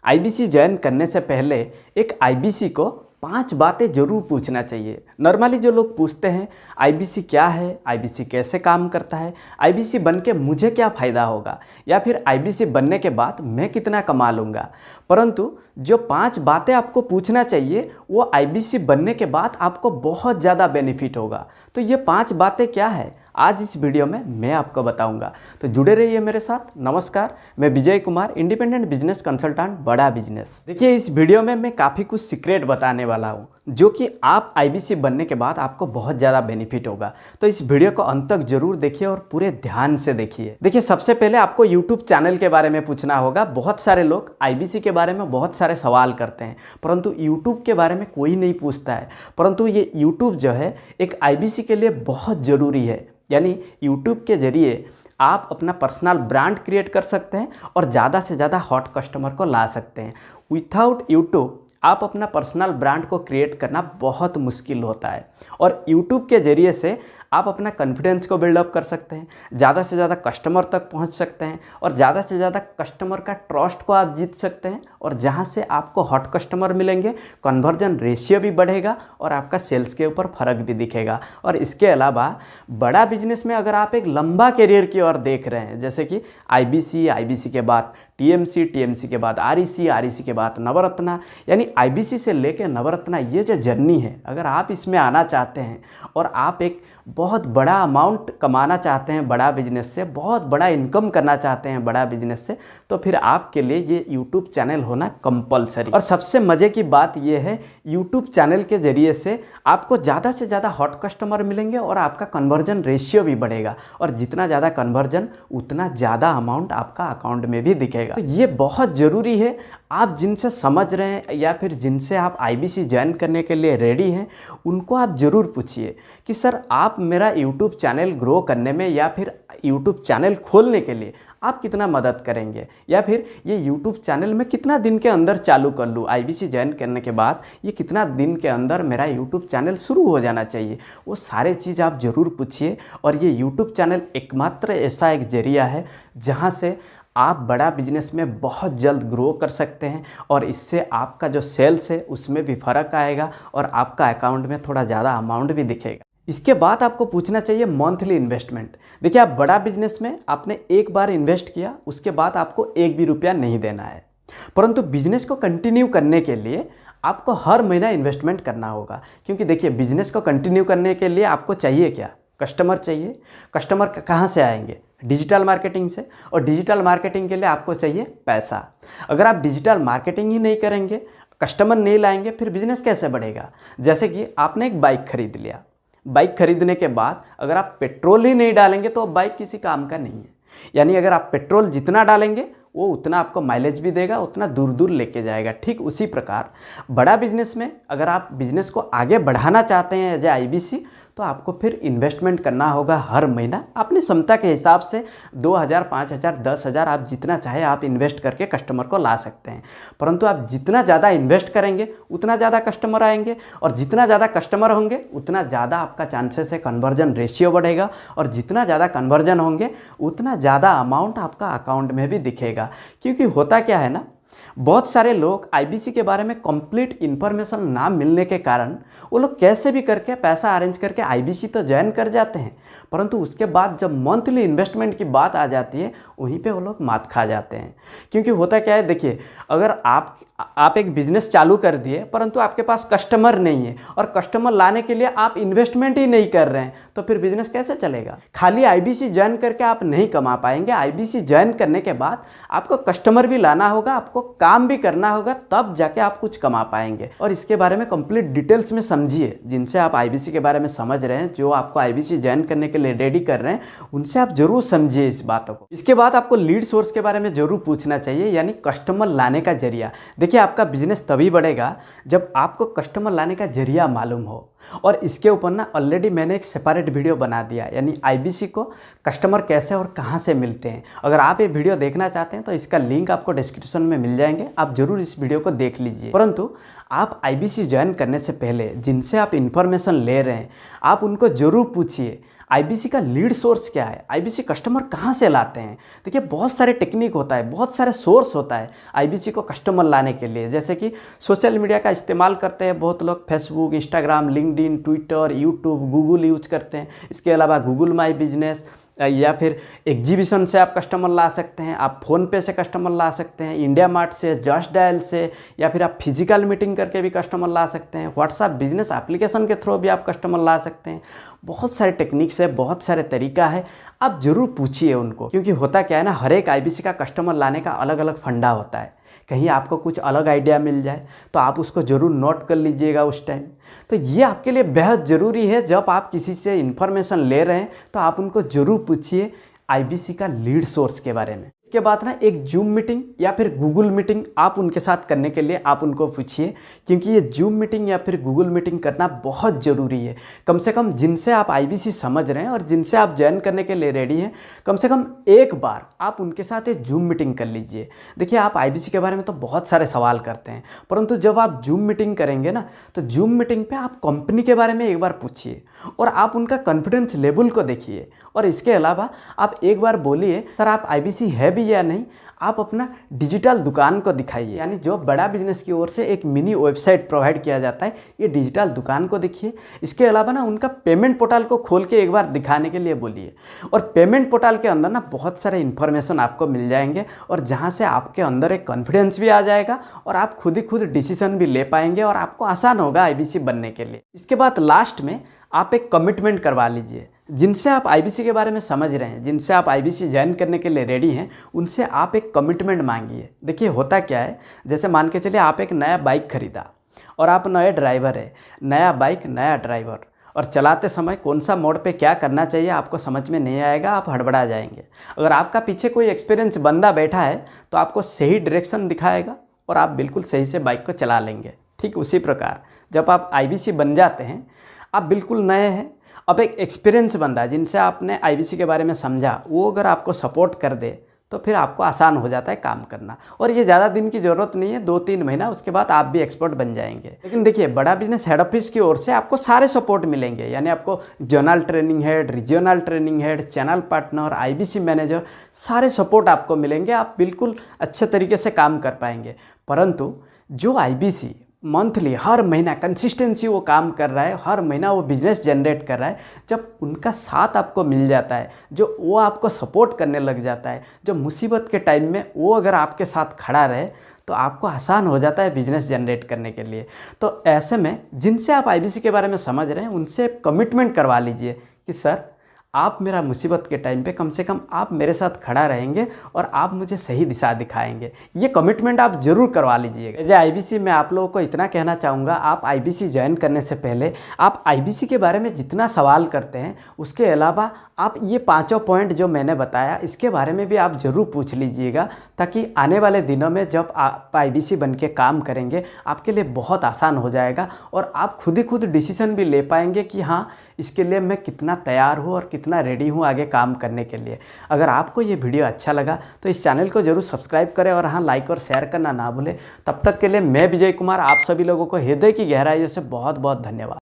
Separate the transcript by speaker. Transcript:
Speaker 1: IBC join करने से पहले एक आईबीसी को 5 बातें जरूर पूछना चाहिए। नॉर्मली जो लोग पूछते हैं आईबीसी क्या है, आईबीसी कैसे काम करता है, आईबीसी बन के मुझे क्या फ़ायदा होगा, या फिर आईबीसी बनने के बाद मैं कितना कमा लूँगा। परंतु जो 5 बातें आपको पूछना चाहिए वो आईबीसी बनने के बाद आपको बहुत ज़्यादा बेनिफिट होगा। तो ये 5 बातें क्या है आज इस वीडियो में मैं आपको बताऊंगा, तो जुड़े रहिए मेरे साथ। नमस्कार, मैं Vijay Kumar, independent business consultant, बड़ा बिजनेस। देखिए, इस वीडियो में मैं काफ़ी कुछ सीक्रेट बताने वाला हूं जो कि आप आईबीसी बनने के बाद आपको बहुत ज़्यादा बेनिफिट होगा। तो इस वीडियो को अंत तक जरूर देखिए और पूरे ध्यान से देखिए। देखिए, सबसे पहले आपको यूट्यूब चैनल के बारे में पूछना होगा। बहुत सारे लोग आईबीसी के बारे में बहुत सारे सवाल करते हैं, परंतु यूट्यूब के बारे में कोई नहीं पूछता है। परंतु ये यूट्यूब जो है एक आईबीसी के लिए बहुत ज़रूरी है। यानी यूट्यूब के जरिए आप अपना पर्सनल ब्रांड क्रिएट कर सकते हैं और ज़्यादा से ज़्यादा हॉट कस्टमर को ला सकते हैं। विथआउट यूट्यूब आप अपना पर्सनल ब्रांड को क्रिएट करना बहुत मुश्किल होता है, और यूट्यूब के ज़रिए से आप अपना कॉन्फिडेंस को बिल्डअप कर सकते हैं, ज़्यादा से ज़्यादा कस्टमर तक पहुंच सकते हैं, और ज़्यादा से ज़्यादा कस्टमर का ट्रस्ट को आप जीत सकते हैं। और जहां से आपको हॉट कस्टमर मिलेंगे, कन्वर्जन रेशियो भी बढ़ेगा और आपका सेल्स के ऊपर फ़र्क भी दिखेगा। और इसके अलावा बड़ा बिजनेस में अगर आप एक लंबा करियर की ओर देख रहे हैं, जैसे कि आईबीसी, आईबीसी के बाद टीएमसी, टीएमसी के बाद आरईसी, आरईसी के बाद नवरत्ना, यानी आईबीसी से लेकर नवरत्ना, ये जो जर्नी है, अगर आप इसमें आना चाहते हैं और आप एक बहुत बड़ा अमाउंट कमाना चाहते हैं बड़ा बिजनेस से, बहुत बड़ा इनकम करना चाहते हैं बड़ा बिजनेस से, तो फिर आपके लिए ये यूट्यूब चैनल होना कंपलसरी। और सबसे मज़े की बात ये है, यूट्यूब चैनल के ज़रिए से आपको ज़्यादा से ज़्यादा हॉट कस्टमर मिलेंगे और आपका कन्वर्जन रेशियो भी बढ़ेगा, और जितना ज़्यादा कन्वर्जन उतना ज़्यादा अमाउंट आपका अकाउंट में भी दिखेगा। तो ये बहुत ज़रूरी है। आप जिनसे समझ रहे हैं या फिर जिनसे आप आईबीसी ज्वाइन करने के लिए रेडी हैं, उनको आप ज़रूर पूछिए कि सर, आप मेरा यूट्यूब चैनल ग्रो करने में या फिर यूट्यूब चैनल खोलने के लिए आप कितना मदद करेंगे, या फिर ये यूट्यूब चैनल मैं कितना दिन के अंदर चालू कर लूँ। आईबीसी ज्वाइन करने के बाद ये कितना दिन के अंदर मेरा यूट्यूब चैनल शुरू हो जाना चाहिए, वो सारे चीज़ आप ज़रूर पूछिए। और ये यूट्यूब चैनल एकमात्र ऐसा एक जरिया है जहाँ से आप बड़ा बिजनेस में बहुत जल्द ग्रो कर सकते हैं, और इससे आपका जो सेल्स है उसमें भी फ़र्क आएगा और आपका अकाउंट में थोड़ा ज़्यादा अमाउंट भी दिखेगा। इसके बाद आपको पूछना चाहिए मंथली इन्वेस्टमेंट। देखिए, आप बड़ा बिजनेस में आपने एक बार इन्वेस्ट किया, उसके बाद आपको एक भी रुपया नहीं देना है, परंतु बिजनेस को कंटिन्यू करने के लिए आपको हर महीना इन्वेस्टमेंट करना होगा। क्योंकि देखिए, बिजनेस को कंटिन्यू करने के लिए आपको चाहिए क्या? कस्टमर चाहिए। कस्टमर कहाँ से आएंगे? डिजिटल मार्केटिंग से, और डिजिटल मार्केटिंग के लिए आपको चाहिए पैसा। अगर आप डिजिटल मार्केटिंग ही नहीं करेंगे, कस्टमर नहीं लाएंगे, फिर बिजनेस कैसे बढ़ेगा? जैसे कि आपने एक बाइक खरीद लिया, बाइक खरीदने के बाद अगर आप पेट्रोल ही नहीं डालेंगे तो बाइक किसी काम का नहीं है। यानी अगर आप पेट्रोल जितना डालेंगे वो उतना आपको माइलेज भी देगा, उतना दूर दूर लेके जाएगा। ठीक उसी प्रकार बड़ा बिजनेस में अगर आप बिजनेस को आगे बढ़ाना चाहते हैं एज ए आईबीसी, तो आपको फिर इन्वेस्टमेंट करना होगा हर महीना अपनी क्षमता के हिसाब से। 2000, 5000, 10,000 आप जितना चाहे आप इन्वेस्ट करके कस्टमर को ला सकते हैं। परंतु आप जितना ज़्यादा इन्वेस्ट करेंगे उतना ज़्यादा कस्टमर आएंगे, और जितना ज़्यादा कस्टमर होंगे उतना ज़्यादा आपका चांसेस है कन्वर्जन रेशियो बढ़ेगा, और जितना ज़्यादा कन्वर्जन होंगे उतना ज़्यादा अमाउंट आपका अकाउंट में भी दिखेगा। क्योंकि होता क्या है ना, बहुत सारे लोग आईबीसी के बारे में कंप्लीट इन्फॉर्मेशन ना मिलने के कारण वो लोग कैसे भी करके पैसा अरेंज करके आईबीसी तो ज्वाइन कर जाते हैं, परंतु उसके बाद जब मंथली इन्वेस्टमेंट की बात आ जाती है वहीं पे वो लोग मात खा जाते हैं। क्योंकि होता क्या है, देखिए, अगर आप एक बिजनेस चालू कर दिए परंतु आपके पास कस्टमर नहीं है, और कस्टमर लाने के लिए आप इन्वेस्टमेंट ही नहीं कर रहे हैं, तो फिर बिजनेस कैसे चलेगा? खाली आईबीसी ज्वाइन करके आप नहीं कमा पाएंगे। आईबीसी ज्वाइन करने के बाद आपको कस्टमर भी लाना होगा, आपको काम भी करना होगा, तब जाके आप कुछ कमा पाएंगे। और इसके बारे में कंप्लीट डिटेल्स में समझिए। जिनसे आप आईबीसी के बारे में समझ रहे हैं, जो आपको आईबीसी ज्वाइन करने के लिए रेडी कर रहे हैं, उनसे आप जरूर समझिए इस बातों को। इसके बाद आपको लीड सोर्स के बारे में जरूर पूछना चाहिए, यानी कस्टमर लाने का जरिया। देखिए, आपका बिजनेस तभी बढ़ेगा जब आपको कस्टमर लाने का जरिया मालूम हो, और इसके ऊपर ना ऑलरेडी मैंने एक सेपरेट वीडियो बना दिया, यानी आईबीसी को कस्टमर कैसे और कहाँ से मिलते हैं। अगर आप ये वीडियो देखना चाहते हैं तो इसका लिंक आपको डिस्क्रिप्शन में मिल जाएगा। जाएंगे, आप जरूर इस वीडियो को देख लीजिए। परंतु आप आईबीसी ज्वाइन करने से पहले जिनसे आप इन्फॉर्मेशन ले रहे हैं, आप उनको जरूर पूछिए आईबीसी का लीड सोर्स क्या है, आईबीसी कस्टमर कहाँ से लाते हैं। देखिए बहुत सारे टेक्निक होता है, बहुत सारे सोर्स होता है आईबीसी को कस्टमर लाने के लिए। जैसे कि सोशल मीडिया का इस्तेमाल करते हैं बहुत लोग, Facebook, Instagram, LinkedIn, Twitter, YouTube, Google use करते हैं। इसके अलावा गूगल माई बिजनेस या फिर एग्जीबिशन से आप कस्टमर ला सकते हैं, आप फ़ोन पे से कस्टमर ला सकते हैं, इंडिया मार्ट से, जस्ट डायल से, या फिर आप फिजिकल मीटिंग करके भी कस्टमर ला सकते हैं, व्हाट्सएप बिजनेस एप्लीकेशन के थ्रू भी आप कस्टमर ला सकते हैं। बहुत सारे टेक्निक्स है, बहुत सारे तरीका है, आप ज़रूर पूछिए उनको। क्योंकि होता क्या है ना, हर एक आईबीसी का कस्टमर लाने का अलग अलग फंडा होता है। कहीं आपको कुछ अलग आइडिया मिल जाए तो आप उसको ज़रूर नोट कर लीजिएगा उस टाइम। तो ये आपके लिए बेहद ज़रूरी है। जब आप किसी से इन्फॉर्मेशन ले रहे हैं तो आप उनको ज़रूर पूछिए आईबीसी का लीड सोर्स के बारे में। इसके बाद ना एक जूम मीटिंग या फिर गूगल मीटिंग आप उनके साथ करने के लिए आप उनको पूछिए, क्योंकि ये जूम मीटिंग या फिर गूगल मीटिंग करना बहुत ज़रूरी है। कम से कम जिनसे आप आईबीसी समझ रहे हैं और जिनसे आप ज्वाइन करने के लिए रेडी हैं, कम से कम एक बार आप उनके साथ एक जूम मीटिंग कर लीजिए। देखिए आप आईबीसी के बारे में तो बहुत सारे सवाल करते हैं, परंतु जब आप जूम मीटिंग करेंगे ना, तो जूम मीटिंग पर आप कंपनी के बारे में एक बार पूछिए और आप उनका कॉन्फिडेंस लेवल को देखिए। और इसके अलावा आप एक बार बोलिए सर आप आईबीसी है भी या नहीं, आप अपना डिजिटल दुकान को दिखाइए। यानी जो बड़ा बिजनेस की ओर से एक मिनी वेबसाइट प्रोवाइड किया जाता है, ये डिजिटल दुकान को देखिए। इसके अलावा ना उनका पेमेंट पोर्टल को खोल के एक बार दिखाने के लिए बोलिए। और पेमेंट पोर्टल के अंदर ना बहुत सारे इन्फॉर्मेशन आपको मिल जाएंगे, और जहाँ से आपके अंदर एक कॉन्फिडेंस भी आ जाएगा और आप खुद ही खुद डिसीजन भी ले पाएंगे और आपको आसान होगा आईबीसी बनने के लिए। इसके बाद लास्ट में आप एक कमिटमेंट करवा लीजिए। जिनसे आप आईबीसी के बारे में समझ रहे हैं, जिनसे आप आईबीसी ज्वाइन करने के लिए रेडी हैं, उनसे आप एक कमिटमेंट मांगिए। देखिए होता क्या है, जैसे मान के चलिए आप एक नया बाइक खरीदा और आप नए ड्राइवर है, नया बाइक नया ड्राइवर, और चलाते समय कौन सा मोड़ पे क्या करना चाहिए आपको समझ में नहीं आएगा, आप हड़बड़ा जाएंगे। अगर आपका पीछे कोई एक्सपीरियंस बंदा बैठा है तो आपको सही डायरेक्शन दिखाएगा और आप बिल्कुल सही से बाइक को चला लेंगे। ठीक उसी प्रकार जब आप आईबीसी बन जाते हैं, आप बिल्कुल नए हैं, अब एक एक्सपीरियंस बंदा जिनसे आपने आईबीसी के बारे में समझा, वो अगर आपको सपोर्ट कर दे तो फिर आपको आसान हो जाता है काम करना। और ये ज़्यादा दिन की ज़रूरत नहीं है, 2-3 महीना, उसके बाद आप भी एक्सपर्ट बन जाएंगे। लेकिन देखिए बड़ा बिजनेस हेड ऑफिस की ओर से आपको सारे सपोर्ट मिलेंगे। यानी आपको zonal training head, regional training head, channel partner, IBC manager, सारे सपोर्ट आपको मिलेंगे। आप बिल्कुल अच्छे तरीके से काम कर पाएंगे। परंतु जो आईबीसी मंथली हर महीना कंसिस्टेंसी वो काम कर रहा है, हर महीना वो बिजनेस जनरेट कर रहा है, जब उनका साथ आपको मिल जाता है, जो वो आपको सपोर्ट करने लग जाता है, जो मुसीबत के टाइम में वो अगर आपके साथ खड़ा रहे, तो आपको आसान हो जाता है बिजनेस जनरेट करने के लिए। तो ऐसे में जिनसे आप आईबीसी के बारे में समझ रहे हैं, उनसे कमिटमेंट करवा लीजिए कि सर आप मेरा मुसीबत के टाइम पे कम से कम आप मेरे साथ खड़ा रहेंगे और आप मुझे सही दिशा दिखाएंगे। ये कमिटमेंट आप जरूर करवा लीजिएगा। जैसे आईबीसी में आप लोगों को इतना कहना चाहूँगा, आप आईबीसी ज्वाइन करने से पहले आप आईबीसी के बारे में जितना सवाल करते हैं, उसके अलावा आप ये 5 पॉइंट जो मैंने बताया, इसके बारे में भी आप ज़रूर पूछ लीजिएगा, ताकि आने वाले दिनों में जब आप आईबीसी बन के काम करेंगे, आपके लिए बहुत आसान हो जाएगा और आप खुद ही खुद डिसीजन भी ले पाएंगे कि हाँ इसके लिए मैं कितना तैयार हूँ और कितना रेडी हूँ आगे काम करने के लिए। अगर आपको ये वीडियो अच्छा लगा तो इस चैनल को जरूर सब्सक्राइब करें और हाँ लाइक और शेयर करना ना भूलें। तब तक के लिए मैं विजय कुमार आप सभी लोगों को हृदय की गहराइयों से बहुत बहुत धन्यवाद।